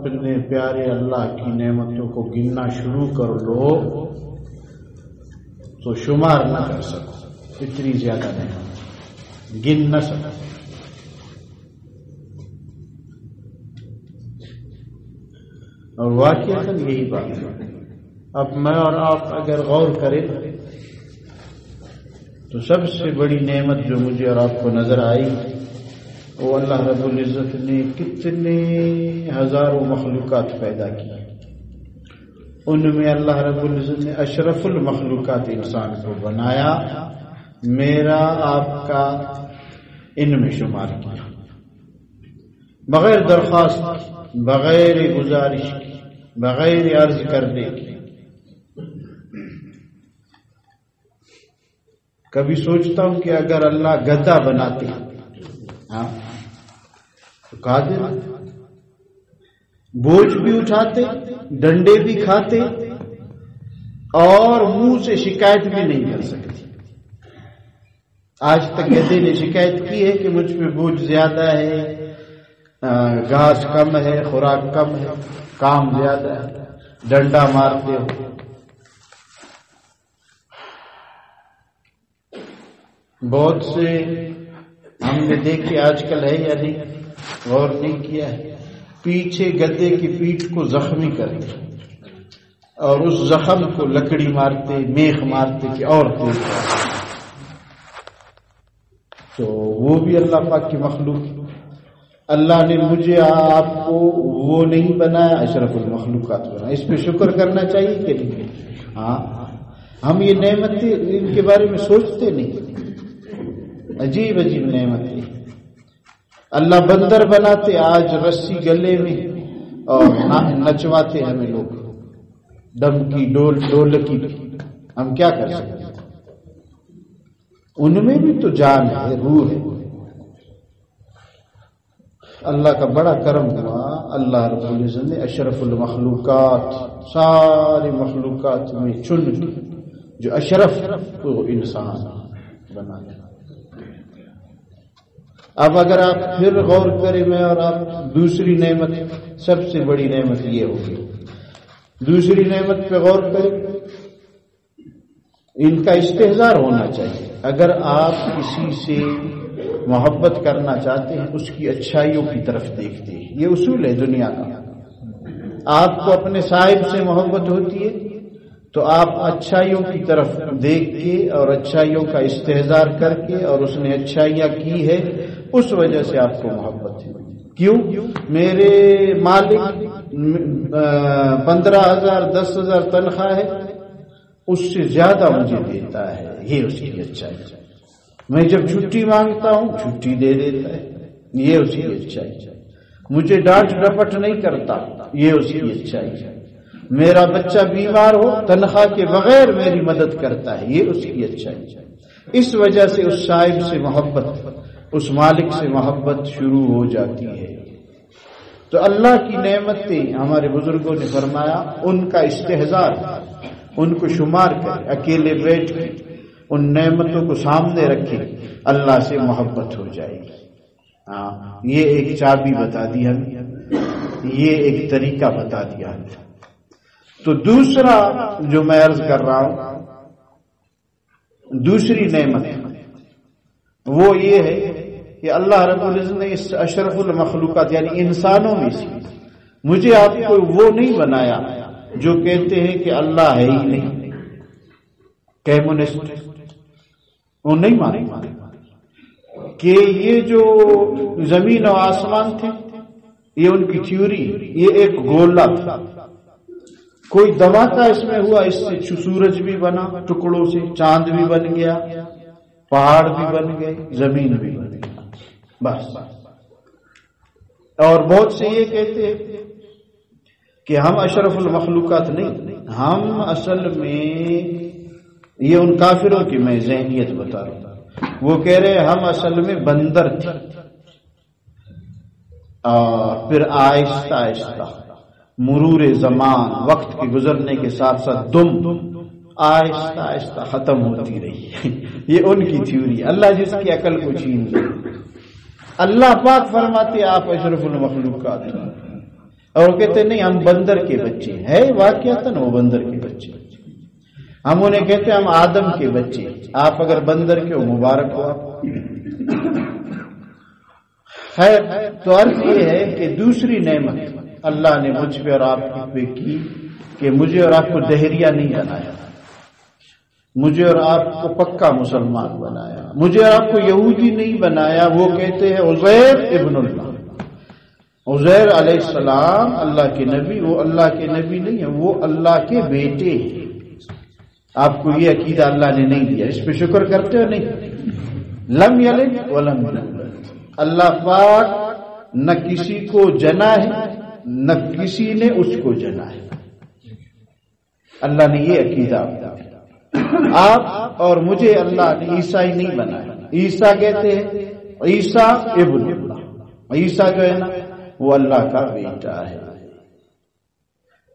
اپنے پیارے اللہ کی نعمتوں کو گننا شروع کر لو تو شمار نہ کر سکو، اتنی زیادہ نہیں گن نہ سکو۔ اور واقعتاً یہی بات ہے۔ اب میں اور آپ اگر غور کریں تو سب سے بڑی نعمت جو مجھے اور آپ کو نظر آئی وہ اللہ رب العزت نے کتنے ہزاروں مخلوقات پیدا کی، ان میں اللہ رب العزت نے اشرف المخلوقات انسان کو بنایا، میرا آپ کا ان میں شمار کیا، بغیر درخواست، بغیر گزارش کی، بغیر عرض کرنے کی۔ کبھی سوچتا ہوں کہ اگر اللہ گدھا بناتے تو قادر بوجھ بھی اٹھاتے، ڈنڈے بھی کھاتے اور منہ سے شکایت بھی نہیں کر سکتے۔ آج تک گدھے نے شکایت کی ہے کہ مجھ پہ بوجھ زیادہ ہے، گھاس کم ہے، خوراک کم ہے، کام زیادہ ہے، ڈنڈا مارتے ہو۔ بہت سے ہم نے دیکھے، آج کل ہے یا نہیں، غور نہیں کیا ہے، پیچھے گدھے کی پیٹھ کو زخمی کرتے اور اس زخم کو لکڑی مارتے، میخ مارتے کہ اور تیز کرتے۔ تو وہ بھی اللہ پاک کی مخلوق۔ اللہ نے مجھے آپ کو وہ نہیں بنایا، اشرف المخلوقات بنایا۔ اس پہ شکر کرنا چاہیے کہ نہیں؟ ہاں، ہم یہ نعمتیں ان کے بارے میں سوچتے نہیں۔ عجیب عجیب نعمتیں اللہ بندر بناتے، آج رسی گلے میں اور نچواتے ہمیں لوگ، دم کی ڈول کی، ہم کیا کر سکتے؟ ان میں بھی تو جان ہے، روح ہے۔ اللہ کا بڑا کرم ہوا، اللہ رب العزت نے اشرف المخلوقات، ساری مخلوقات میں چن کے جو اشرف وہ انسان بنا دیا۔ اب اگر آپ پھر غور کریں، میں اور آپ، دوسری نعمت، سب سے بڑی نعمت یہ ہوگی، دوسری نعمت پہ غور کریں، ان کا استحضار ہونا چاہیے۔ اگر آپ کسی سے محبت کرنا چاہتے ہیں، اس کی اچھائیوں کی طرف دیکھتے ہیں، یہ اصول ہے دنیا کا۔ آپ کو اپنے صاحب سے محبت ہوتی ہے تو آپ اچھائیوں کی طرف دیکھ کے اور اچھائیوں کا استحضار کر کے، اور اس نے اچھائیاں کی ہے اس وجہ سے آپ کو محبت ہے۔ کیوں؟ میرے مالک 15,000 10,000 تنخواہ ہے، اس سے زیادہ مجھے دیتا ہے، یہ اس کی اچھائی ہے۔ میں جب چھٹی مانگتا ہوں چھٹی دے دیتا ہے، یہ اس کی اچھائی ہے۔ مجھے ڈانٹ ڈپٹ نہیں کرتا، یہ اس کی اچھائی ہے۔ میرا بچہ بیمار ہو، تنخواہ کے بغیر میری مدد کرتا ہے، یہ اس کی اچھائی ہے۔ اس وجہ سے اس صاحب سے محبت، اس مالک سے محبت شروع ہو جاتی ہے۔ تو اللہ کی نعمتیں، ہمارے بزرگوں نے فرمایا، ان کا استحضار، ان کو شمار کرے، اکیلے بیٹھ کے ان نعمتوں کو سامنے رکھے، اللہ سے محبت ہو جائے گی۔ ہاں، یہ ایک چابی بتا دی ہمیں، یہ ایک طریقہ بتا دیا ہمیں۔ تو دوسرا جو میں عرض کر رہا ہوں، دوسری نعمت وہ یہ ہے کہ اللہ رب العزت نے اس اشرف المخلوقات یعنی انسانوں میں سے مجھے آپ کو وہ نہیں بنایا جو کہتے ہیں کہ اللہ ہے ہی نہیں، کمیونسٹ، وہ نہیں مانتے کہ یہ جو زمین و آسمان تھے یہ ان کی تھیوری، یہ ایک گولا تھا، کوئی دھماکہ اس میں ہوا، اس سے سورج بھی بنا ٹکڑوں سے، چاند بھی بن گیا، پہاڑ بھی بن گئے، زمین بھی بن گئی، بس۔ اور بہت سے یہ کہتے ہیں کہ ہم اشرف المخلوقات نہیں، ہم اصل میں، یہ ان کافروں کی میں ذہنیت بتا رہا ہوں، وہ کہہ رہے ہم اصل میں بندر تھے، اور پھر آہستہ آہستہ مرور زمان، وقت کے گزرنے کے ساتھ ساتھ دم آہستہ آہستہ ختم ہوتی رہی۔ یہ ان کی تھیوری، اللہ جس کی عقل کو چھین لے۔ اللہ پاک فرماتے آپ اشرف المخلوقات ہیں، اور کہتے نہیں ہم بندر کے بچے ہیں، واقعتاً وہ بندر کے بچے، ہم انہیں کہتے ہم آدم کے بچے، آپ اگر بندر کے ہو مبارک ہو آپ۔ خیر، تو عرض یہ ہے کہ دوسری نعمت اللہ نے مجھ پہ اور آپ پہ کی کہ مجھے اور آپ کو دہریہ نہیں بنایا، مجھے اور آپ کو پکا مسلمان بنایا، مجھے اور آپ کو یہودی نہیں بنایا۔ وہ کہتے ہیں عزیر ابن اللہ، عزیر علیہ السلام اللہ کے نبی، وہ اللہ کے نبی نہیں ہے، وہ اللہ کے بیٹے ہیں۔ آپ کو یہ عقیدہ اللہ نے نہیں دیا، اس پہ شکر کرتے ہو؟ نہیں۔ لم یلد ولم یولد، اللہ پاک نہ کسی کو جنا ہے نہ کسی نے اس کو جنا ہے، اللہ نے یہ عقیدہ آپ اور مجھے اللہ نے عیسائی نہیں بنایا۔ عیسیٰ کہتے ہیں عیسیٰ ابن اللہ، عیسیٰ جو ہے نا وہ اللہ کا بیٹا ہے،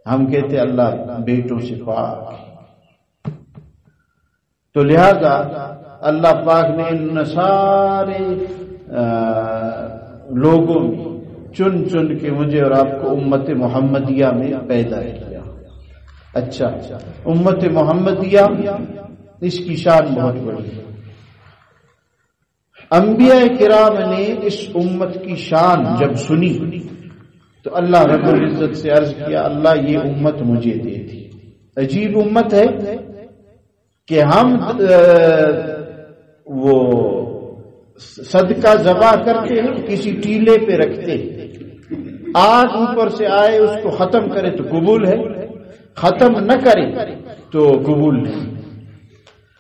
ہم کہتے اللہ بیٹوں سے پاک ہے۔ تو لہذا اللہ پاک نے ان سارے لوگوں میں چن چن کے مجھے اور آپ کو امت محمدیہ میں پیدا کیا۔ اچھا، امت محمدیہ اس کی شان بہت بڑی ہے۔ انبیاء کرام نے اس امت کی شان جب سنی تو اللہ رب العزت سے عرض کیا اللہ یہ امت مجھے دے دی۔ عجیب امت ہے کہ ہم وہ صدقہ ذبح کرتے ہیں کسی ٹیلے پہ رکھتے ہیں، آگ اوپر سے آئے اس کو ختم کرے تو قبول ہے، ختم نہ کرے تو قبول نہیں۔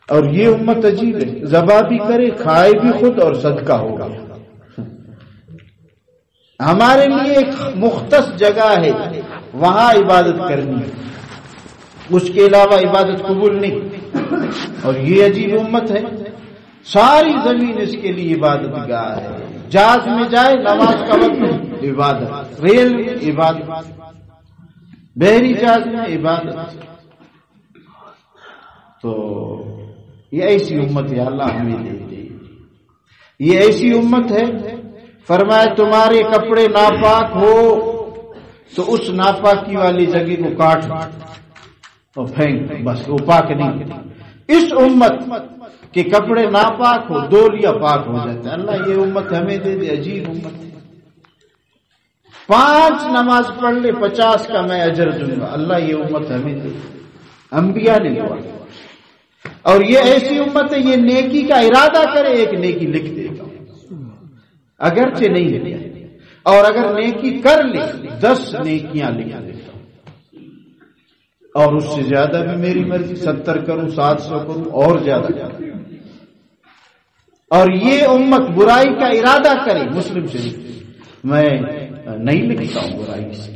اور یہ امت عجیب ہے، ذبح بھی کرے، کھائے بھی خود اور صدقہ ہوگا۔ ہمارے لیے ایک مختص جگہ ہے وہاں عبادت کرنی ہے، اس کے علاوہ عبادت قبول نہیں۔ اور یہ عجیب امت ہے، ساری زمین اس کے لیے عبادت گاہ ہے، جہاز میں جائے نماز کا وقت عبادت، ریل میں عبادت، بحری جہاز میں عبادت۔ تو یہ ایسی امت ہے، اللہ ہمیں دے دے۔ یہ ایسی امت ہے، فرمایا تمہارے کپڑے ناپاک ہو تو اس ناپاکی والی جگہ کو کاٹ اور پھینک، بس وہ پاک نہیں۔ اس امت کے کپڑے ناپاک ہو دو لیا پاک ہو جاتا ہے۔ اللہ یہ امت ہمیں دے دے، عجیب امت ہے۔ 5 نماز پڑھ لے 50 کا میں اجر دوں گا، اللہ یہ امت ہمیں دے دے۔ انبیاء نے دعا، اور یہ ایسی امت ہے یہ نیکی کا ارادہ کرے ایک نیکی لکھ دے گا، اگرچہ نہیں لکھے، اور اگر نیکی کر لے 10 نیکیاں لکھ دے گا، اور اس سے زیادہ بھی میری مرضی، 70 کروں 700 کروں اور زیادہ کروں۔ اور یہ امت برائی کا ارادہ کرے، مسلم شریف میں نہیں لکھتا ہوں برائی سے،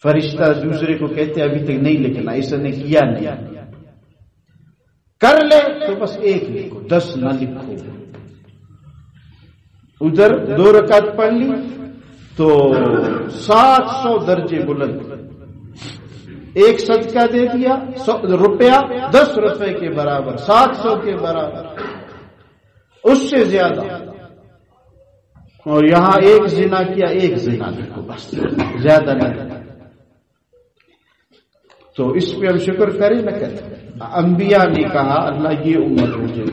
فرشتہ دوسرے کو کہتے ابھی تک نہیں لکھنا، اس نے کیا نہیں، کر لے تو بس 1 لکھو 10 نہ لکھو۔ ادھر 2 رکعت پڑھ لی تو 700 درجے بلند، ایک صدقہ دے دیا روپیہ 10 روپے کے برابر، 700 کے برابر، اس سے زیادہ۔ اور یہاں ایک زنا کیا 1 زنا لکھو، بس زیادہ نہ۔ تو اس پہ ہم شکر کریں نہ کریں؟ انبیاء نے کہا اللہ یہ امت مجھے،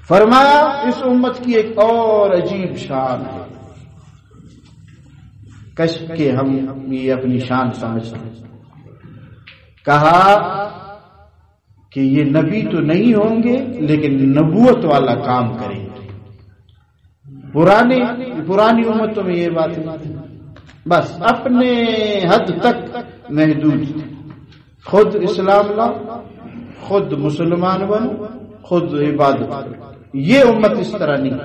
فرمایا اس امت کی ایک اور عجیب شان ہے، کش کہ ہم یہ اپنی شان سمجھتے ہیں۔ کہا کہ یہ نبی تو نہیں ہوں گے لیکن نبوت والا کام کریں گے۔ پرانی امتوں میں یہ بات نہیں، بس اپنے حد تک محدود، خود اسلام لا، خود مسلمان بنو، خود عبادت کرو۔ یہ امت اس طرح نہیں،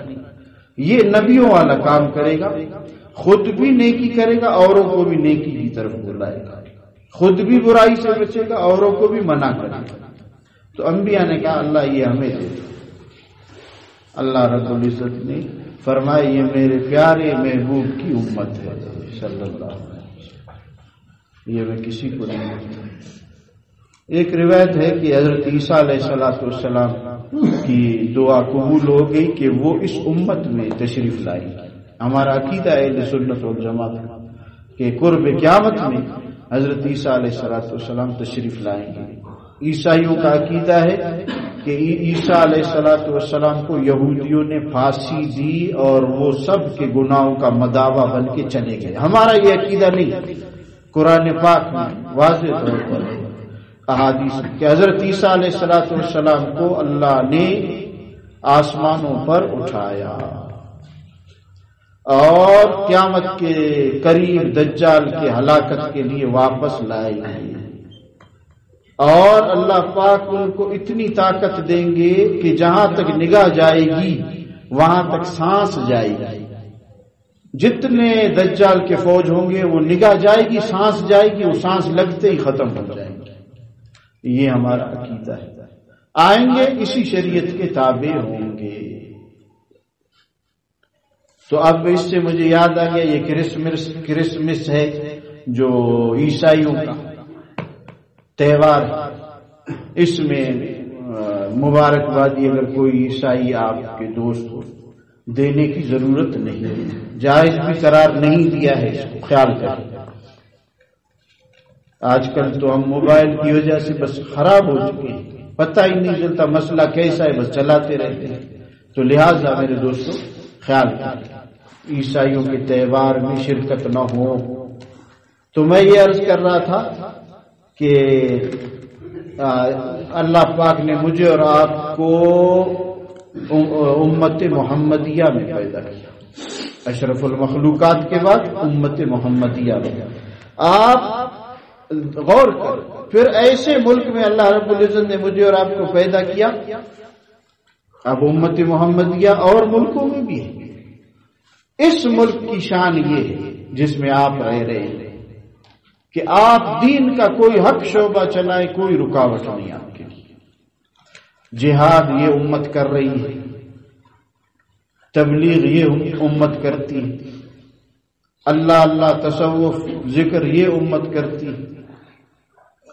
یہ نبیوں والا کام کرے گا، خود بھی نیکی کرے گا، اوروں کو بھی نیکی کی طرف بلائے گا، خود بھی برائی سے بچے گا، اوروں کو بھی منع کرے گا۔ تو انبیاء نے کہا اللہ یہ ہمیں دے دو۔ اللہ رب العزت نے فرمایا یہ میرے پیارے محبوب کی امت ہے صلی اللہ علیہ وسلم، یہ میں کسی کو نہیں دیتا۔ ایک روایت ہے کہ حضرت عیسیٰ علیہ السلام کی دعا قبول ہو گئی کہ وہ اس امت میں تشریف لائی۔ ہمارا عقیدہ ہے اہل سنت والجماعت، کہ قرب قیامت میں حضرت عیسیٰ علیہ السلام تشریف لائیں گے۔ عیسائیوں کا عقیدہ ہے کہ عیسیٰ علیہ السلام کو یہودیوں نے پھانسی دی اور وہ سب کے گناہوں کا مداوا بن کے چلے گئے۔ ہمارا یہ عقیدہ نہیں، قرآن پاک میں واضح طور پر احادیث کہ حضرت عیسیٰ علیہ السلام کو اللہ نے آسمانوں پر اٹھایا اور قیامت کے قریب دجال کے ہلاکت کے لیے واپس لائے گے، اور اللہ پاک ان کو اتنی طاقت دیں گے کہ جہاں تک نگاہ جائے گی وہاں تک سانس جائے گی۔ جتنے دجال کے فوج ہوں گے وہ نگاہ جائے گی، سانس جائے گی، وہ سانس لگتے ہی ختم ہو جائیں گے۔ یہ ہمارا عقیدہ ہے۔ آئیں گے اسی شریعت کے تابع ہوں گے۔ تو اب اس سے مجھے یاد آ گیا یہ کرسمس ہے جو عیسائیوں کا تہوار، اس میں مبارکبادی اگر کوئی عیسائی آپ کے دوست ہو دینے کی ضرورت نہیں ہے، جائز بھی قرار نہیں دیا ہے، اس کو خیال کریں۔ آج کل تو ہم موبائل کی وجہ سے بس خراب ہو چکے ہیں، پتہ ہی نہیں چلتا مسئلہ کیسا ہے، بس چلاتے رہتے ہیں۔ تو لہٰذا میرے دوستوں خیال کریں، عیسائیوں کے تہوار میں شرکت نہ ہو۔ تو میں یہ عرض کر رہا تھا کہ اللہ پاک نے مجھے اور آپ کو امت محمدیہ میں پیدا کیا، اشرف المخلوقات کے بعد امت محمدیہ میں۔ آپ غور کر، پھر ایسے ملک میں اللہ رب العزت نے مجھے اور آپ کو پیدا کیا، اب امت محمدیہ اور ملکوں میں بھی ہے۔ اس ملک کی شان یہ ہے جس میں آپ رہ رہے ہیں کہ آپ دین کا کوئی حق شعبہ چلائیں، کوئی رکاوٹ نہیں آپ کے لیے۔ جہاد یہ امت کر رہی ہے، تبلیغ یہ امت کرتی ہے، اللہ اللہ تصوف ذکر یہ امت کرتی ہے،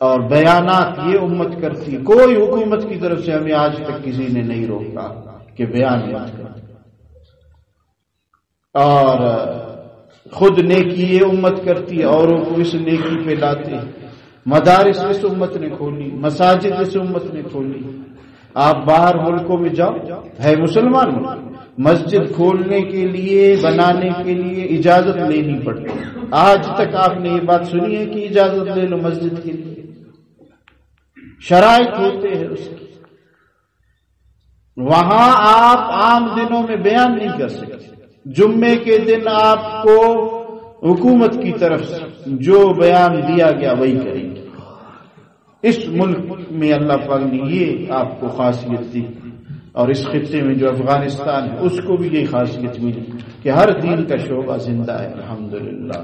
اور بیانات یہ امت کرتی ہے۔ کوئی حکومت کی طرف سے ہمیں آج تک کسی نے نہیں روکا کہ بیان مت کرو، اور خود نیکی یہ امت کرتی ہے، اوروں کو اس نیکی پہ لاتے ہیں۔ مدارس اس امت نے کھولی، مساجد اس امت نے کھولی۔ آپ باہر ملکوں میں جاؤ، ہے مسلمان ملک، مسجد کھولنے کے لیے بنانے کے لیے اجازت لینی پڑتی ہے۔ آج تک آپ نے یہ بات سنی ہے کہ اجازت لے لو مسجد کے لیے؟ شرائط ہوتے ہیں اس کی۔ وہاں آپ عام دنوں میں بیان نہیں کر سکتے، جمعے کے دن آپ کو حکومت کی طرف سے جو بیان دیا گیا وہی کریں گے۔ اس ملک میں اللہ پاک نے یہ آپ کو خاصیت دی، اور اس خطے میں جو افغانستان ہے اس کو بھی یہ خاصیت ملی کہ ہر دین کا شعبہ زندہ ہے۔ الحمدللہ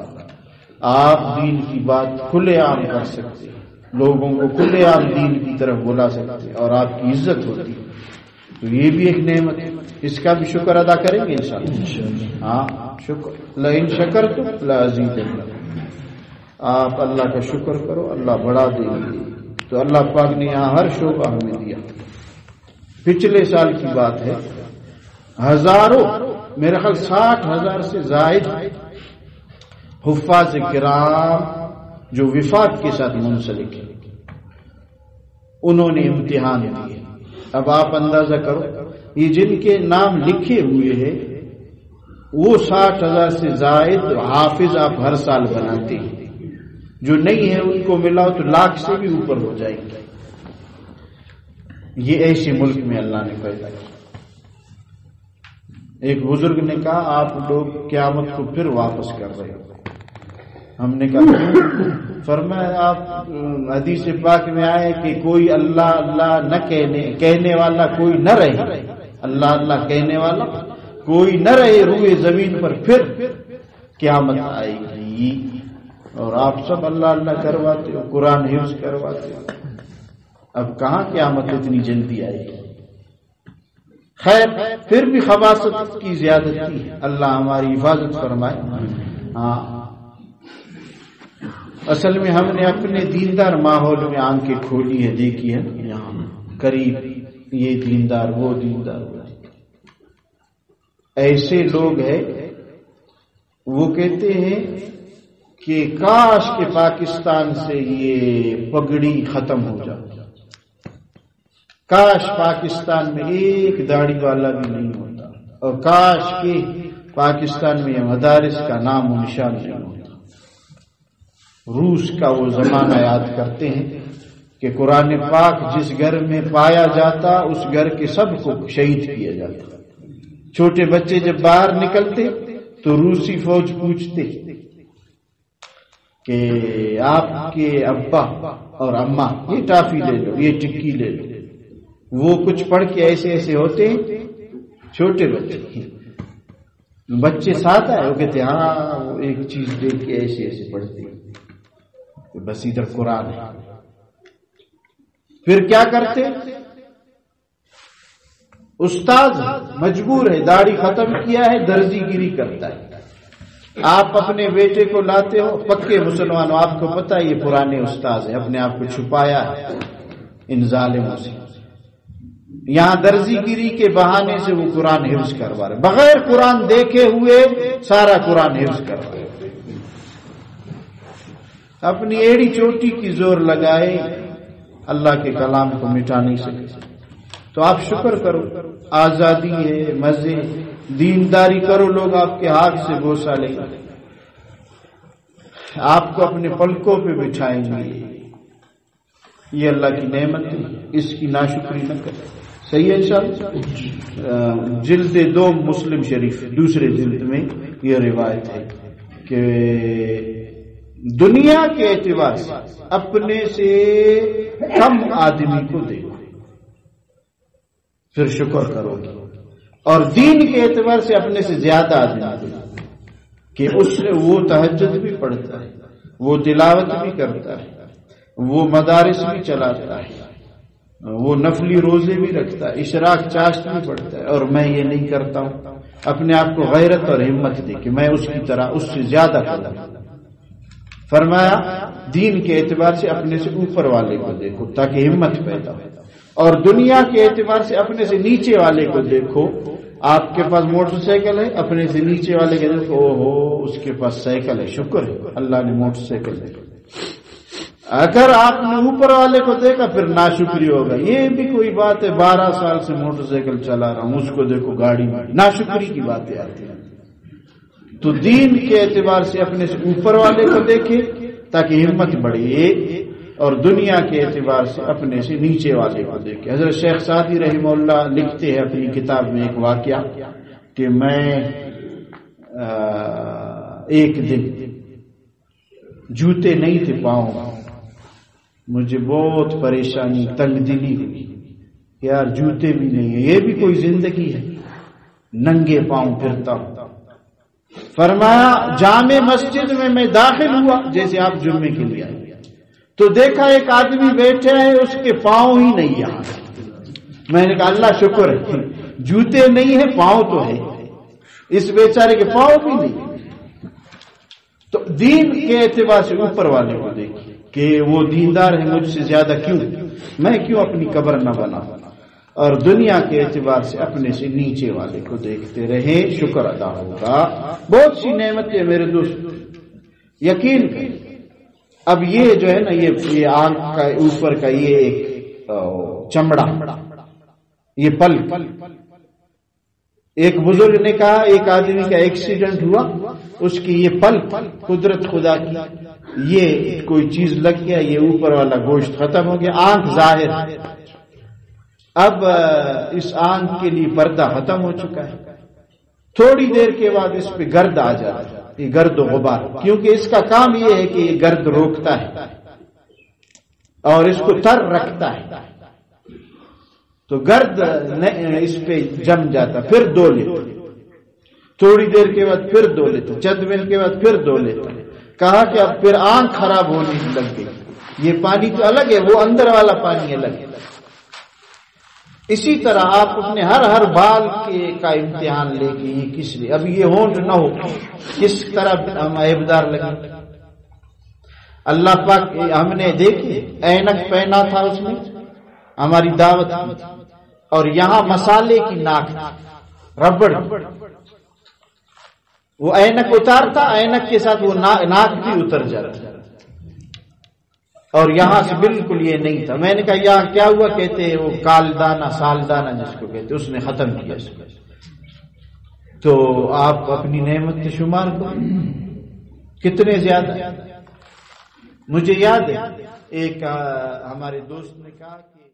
آپ دین کی بات کھلے عام کر سکتے ہیں، لوگوں کو کھلے عام دین کی طرف بلا سکتے ہیں، اور آپ کی عزت ہوتی ہے۔ تو یہ بھی ایک نعمت ہے، اس کا بھی شکر ادا کریں گے انشاءاللہ۔ ہاں شکر، لئن شکرتم لازیدنکم، آپ اللہ کا شکر کرو، اللہ بڑھا دیں گے۔ تو اللہ پاک نے یہاں ہر شعبہ ہمیں دیا۔ پچھلے سال کی بات ہے، ہزاروں، میرے خیال 60,000 سے زائد حفاظ کرام جو وفاق کے ساتھ منسلک ہیں، انہوں نے امتحان دیے۔ اب آپ اندازہ کرو، یہ جن کے نام لکھے ہوئے ہیں وہ 60,000 سے زائد حافظ آپ ہر سال بناتے ہیں، جو نہیں ہے ان کو ملاؤ تو لاکھ سے بھی اوپر ہو جائے گی۔ یہ ایسے ملک میں اللہ نے پیدا کیا۔ ایک بزرگ نے کہا آپ لوگ قیامت کو پھر واپس کر رہے ہو۔ ہم نے کہا فرمایا آپ حدیث پاک میں آئے کہ کوئی اللہ اللہ نہ کہنے والا کوئی نہ رہے، اللہ اللہ کہنے والا کوئی نہ رہے روئے زمین پر، پھر قیامت آئے گی۔ اور آپ سب اللہ اللہ کرواتے ہو، قرآن حفظ کرواتے ہو، اب کہاں قیامت اتنی جلدی آئے گی؟ خیر، پھر بھی خباثت کی زیادتی ہے، اللہ ہماری حفاظت فرمائے۔ ہاں، اصل میں ہم نے اپنے دیندار ماحول میں آنکھیں کھولی ہے، دیکھی ہے یہاں قریب یہ دیندار وہ دیندار، ایسے لوگ ہیں وہ کہتے ہیں کہ کاش کہ پاکستان سے یہ پگڑی ختم ہو جائے، کاش پاکستان میں ایک داڑھی والا بھی نہیں ہوتا، اور کاش کہ پاکستان میں یہ مدارس کا نام و نشان نہیں ہوتا۔ روس کا وہ زمانہ یاد کرتے ہیں کہ قرآن پاک جس گھر میں پایا جاتا اس گھر کے سب کو شہید کیا جاتا۔ چھوٹے بچے جب باہر نکلتے تو روسی فوج پوچھتے کہ آپ کے ابا اور اماں یہ ٹافی لے لو، یہ ٹکی لے لو۔ وہ کچھ پڑھ کے ایسے ایسے ہوتے ہیں، چھوٹے بچے ساتھ آئے، وہ کہتے ہاں وہ ایک چیز دیکھ کے ایسے ایسے پڑھتے ہیں، بس ادھر قرآن ہے۔ پھر کیا کرتے؟ استاد مجبور ہے، داڑھی ختم کیا ہے، درزی گیری کرتا ہے۔ آپ اپنے بیٹے کو لاتے ہو، پکے مسلمانوں آپ کو پتا یہ پرانے استاد ہیں، اپنے آپ کو چھپایا ہے ان ظالموں سے۔ یہاں درزی گیری کے بہانے سے وہ قرآن حفظ کروا رہے، بغیر قرآن دیکھے ہوئے سارا قرآن حفظ کروا رہے۔ اپنی ایڑی چوٹی کی زور لگائے، اللہ کے کلام کو مٹا نہیں سکتے۔ تو آپ شکر کرو، آزادی ہے، مزے، دینداری کرو، لوگ آپ کے ہاتھ سے بوسہ لیں گے، آپ کو اپنے پلکوں پہ بٹھائیں گے۔ یہ اللہ کی نعمت ہے، اس کی ناشکری نہ کریں۔ صحیح ہے انشاءاللہ۔ جلد 2 مسلم شریف دوسرے جلد میں یہ روایت ہے کہ دنیا کے اعتبار سے اپنے سے کم آدمی کو دیکھو، پھر شکر کرو گے، اور دین کے اعتبار سے اپنے سے زیادہ آدمی کو دیکھو کہ اس سے وہ تہجد بھی پڑھتا ہے، وہ تلاوت بھی کرتا ہے، وہ مدارس بھی چلاتا ہے، وہ نفلی روزے بھی رکھتا ہے، اشراق چاشت بھی پڑھتا ہے، اور میں یہ نہیں کرتا ہوں۔ اپنے آپ کو غیرت اور ہمت دے کہ میں اس کی طرح اس سے زیادہ کروں۔ فرمایا دین کے اعتبار سے اپنے سے اوپر والے کو دیکھو تاکہ ہمت پیدا ہو، اور دنیا کے اعتبار سے اپنے سے نیچے والے کو دیکھو۔ آپ کے پاس موٹر سائیکل ہے، اپنے سے نیچے والے کو دیکھو، اوہو اس کے پاس سائیکل ہے، شکر ہے اللہ نے موٹر سائیکل دے۔ اگر آپ نے اوپر والے کو دیکھا پھر ناشکری ہوگا، یہ بھی کوئی بات ہے، 12 سال سے موٹر سائیکل چلا رہا ہوں، اس کو دیکھو گاڑی میں، ناشکری کی باتیں آتی ہیں۔ تو دین کے اعتبار سے اپنے سے اوپر والے کو دیکھے تاکہ ہمت بڑھے، اور دنیا کے اعتبار سے اپنے سے نیچے والے کو دیکھے۔ حضرت شیخ سعدی رحمہ اللہ لکھتے ہیں اپنی کتاب میں ایک واقعہ کہ میں ایک دن جوتے نہیں تھے پاؤں، مجھے بہت پریشانی تنگ دلی ہوئی، یار جوتے بھی نہیں ہیں، یہ بھی کوئی زندگی ہے، ننگے پاؤں پھرتا ہوں۔ فرمایا جامع مسجد میں داخل ہوا، جیسے آپ جمعے کے لیے آئے، تو دیکھا ایک آدمی بیٹھا ہے، اس کے پاؤں ہی نہیں یہاں۔ میں نے کہا اللہ شکر ہے، جوتے نہیں ہیں پاؤں تو ہے، اس بیچارے کے پاؤں بھی نہیں۔ تو دین کے اعتبار سے اوپر والے کو دیکھیے کہ وہ دیندار ہے، مجھ سے زیادہ کیوں، میں کیوں اپنی قبر نہ بناؤں، اور دنیا کے اعتبار سے اپنے سے نیچے والے کو دیکھتے رہے، شکر ادا ہوگا۔ بہت سی نعمتیں میرے دوست، یقین کریں۔ اب یہ جو ہے نا، یہ آنکھ کا اوپر کا یہ ایک چمڑا، یہ پل، ایک بزرگ نے کہا ایک آدمی کا ایکسیڈنٹ ہوا، اس کی یہ پل قدرت خدا کی، یہ کوئی چیز لگ گیا، یہ اوپر والا گوشت ختم ہو گیا، آنکھ ظاہر۔ اب اس آنکھ کے لیے پردہ ختم ہو چکا ہے، تھوڑی دیر کے بعد اس پہ گرد آ جاتا ہے، یہ گرد و غبار، کیونکہ اس کا کام یہ ہے کہ یہ گرد روکتا ہے اور اس کو تر رکھتا ہے، تو گرد اس پہ جم جاتا، پھر دھو لیتا، تھوڑی دیر کے بعد پھر دھو لیتا، چند منٹ کے بعد پھر دھو لیتا۔ کہا کہ اب پھر آنکھ خراب ہونے لگ گئی، یہ پانی تو الگ ہے، وہ اندر والا پانی الگ ہے۔ اسی طرح آپ اپنے ہر بال کا امتحان لے کے یہ کس لیے، اب یہ ہونٹ نہ ہو کس طرح ہم عیبدار لگے۔ اللہ پاک ہم نے دیکھی اینک پہنا تھا، اس میں ہماری دعوت کی، اور یہاں مسالے کی ناک، ربڑ، وہ اینک اتارتا، اینک کے ساتھ وہ ناک بھی اتر جاتا، اور یہاں سے بالکل یہ نہیں تھا۔ میں نے کہا یہاں کیا ہوا؟ کہتے وہ کالدانہ سالدانہ جس کو کہتے اس نے ختم کیا اس کو۔ تو آپ اپنی نعمت کے شمار کرو کتنے زیادہ۔ مجھے یاد ہے ایک ہمارے دوست نے کہا کہ